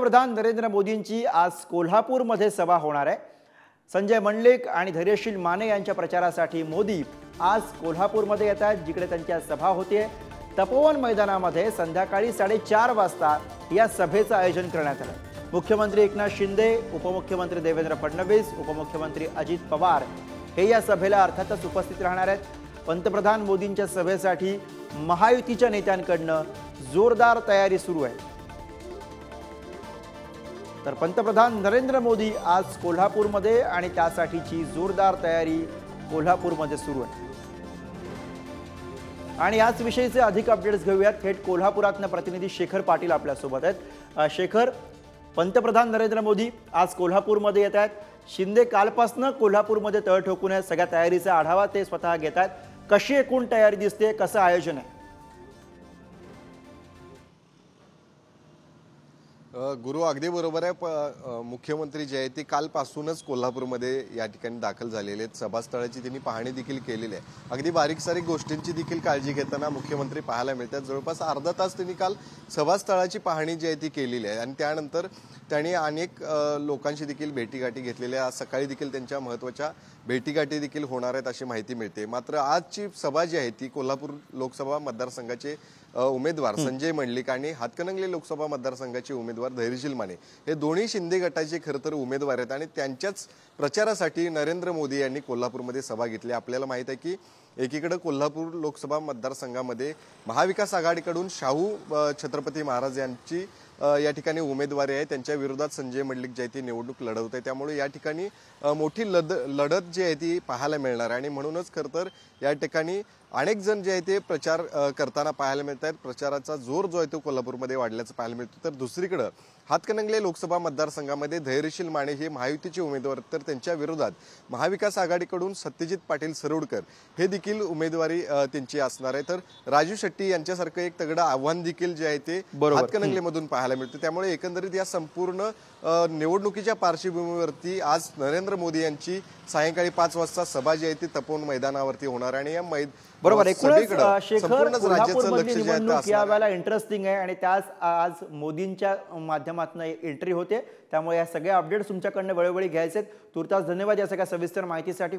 पंतप्रधान नरेंद्र मोदींची आज कोल्हापूरमध्ये सभा होणार आहे। संजय मंडलिक आणि धैर्यशील माने यांच्या प्रचारासाठी मोदी आज कोल्हापूरमध्ये येत आहेत, जिकडे त्यांची सभा होते। तपोवन मैदानामध्ये संध्याकाळी 4:30 वाजता या सभेचं आयोजन करण्यात आलं। मुख्यमंत्री एकनाथ शिंदे, उपमुख्यमंत्री देवेंद्र फडणवीस, उपमुख्यमंत्री अजित पवार हे या सभेला अर्थातच उपस्थित राहणार आहेत। पंतप्रधान मोदींच्या सभेसाठी महायुतीच्या नेत्यांकडून जोरदार तयारी सुरू आहे। तर पंतप्रधान नरेंद्र मोदी आज कोल्हापूरमध्ये आणि त्यासाठीची जोरदार तयारी कोल्हापूरमध्ये सुरू आहे। आणि याच विषयीचे अधिक अपडेट्स घेऊयात। थेट कोल्हापुरातनं प्रतिनिधी शेखर पाटील आपल्या सोबत आहेत। शेखर, पंतप्रधान नरेंद्र मोदी आज कोल्हापूरमध्ये येत आहेत। शिंदे कालपासून कोल्हापूरमध्ये तळ ठोकून सगळ्या तयारीचा आढावा ते स्वतः घेत आहेत। कशी एकूण तयारी दिसते, कसं आयोजन आहे? गुरु अगदी बरोबर आहे। मुख्यमंत्री जे आहे ते कालपासूनच कोल्हापूरमध्ये या ठिकाणी दाखल झालेले आहेत। सभास्थळाची त्यांनी पाहणी देखील केलेली आहे। अगदी बारीक सारीक गोष्टींची देखील काळजी घेताना मुख्यमंत्री पाहायला मिळतात। जवळपास अर्धा तास त्यांनी काल सभास्थळाची पाहणी जी आहे ती केलेली आहे आणि त्यानंतर त्यांनी अनेक लोकांशी देखील भेटीगाठी घेतलेल्या। आज सकाळी देखील त्यांच्या महत्त्वाच्या भेटीगाठी देखील होणार आहेत अशी माहिती मिळते। मात्र आजची सभा जी आहे ती कोल्हापूर लोकसभा मतदारसंघाचे उमेदवार संजय मंडलिक आणि हातकणंगले लोकसभा मतदारसंघाचे उमेदवार धैर्यशील माने हे दोन्ही शिंदे गटाचे खरं तर उमेदवार आहेत आणि त्यांच्याच प्रचारासाठी नरेंद्र मोदी यांनी कोल्हापूरमध्ये सभा घेतली। आपल्याला माहित आहे की एकीकडे कोल्हापूर लोकसभा मतदारसंघामध्ये महाविकास आघाडीकडून शाहू छत्रपती महाराज यांची या ठिकाणी उमेदवारी आहे। त्यांच्या विरोधात संजय मंडलिक जे आहे ती निवडणूक लढवत आहे। त्यामुळे या ठिकाणी मोठी लढत जी आहे ती पाहायला मिळणार आहे आणि म्हणूनच खरं तर या ठिकाणी अनेक जण जे आहे ते प्रचार करताना पाहायला मिळत आहेत। प्रचाराचा जोर जो आहे तो कोल्हापूरमध्ये वाढल्याचं पाहायला मिळतं। तर दुसरीकडे हातकणंगले लोकसभा मतदारसंघामध्ये धैर्यशील माने हे महायुतीचे उमेदवार, तर त्यांच्या विरोधात महाविकास आघाडीकडून सत्यजित पाटील सरोडकर हे देखील उमेदवारी त्यांची असणार आहे। तर राजू शेट्टी यांच्यासारखं एक तगडं आव्हान देखील जे आहे ते हातकणंगलेमधून पाहायला मिळतं। त्यामुळे एकंदरीत या संपूर्ण निवडणुकीच्या पार्श्वभूमीवरती आज नरेंद्र मोदी यांची सायंकाळी 5 वाजता सभा जी आहे ती तपोवन मैदानावरती होणार आणि या बरोबर एकूणच शेखर कोल्हापूरमधली निवडणूक या वेळेला इंटरेस्टिंग आहे आणि त्याच आज मोदींच्या माध्यमातून एंट्री होते। त्यामुळे या सगळ्या अपडेट्स तुमच्याकडनं वेळोवेळी घ्यायचे। तुर्तास धन्यवाद या सगळ्या सविस्तर माहितीसाठी।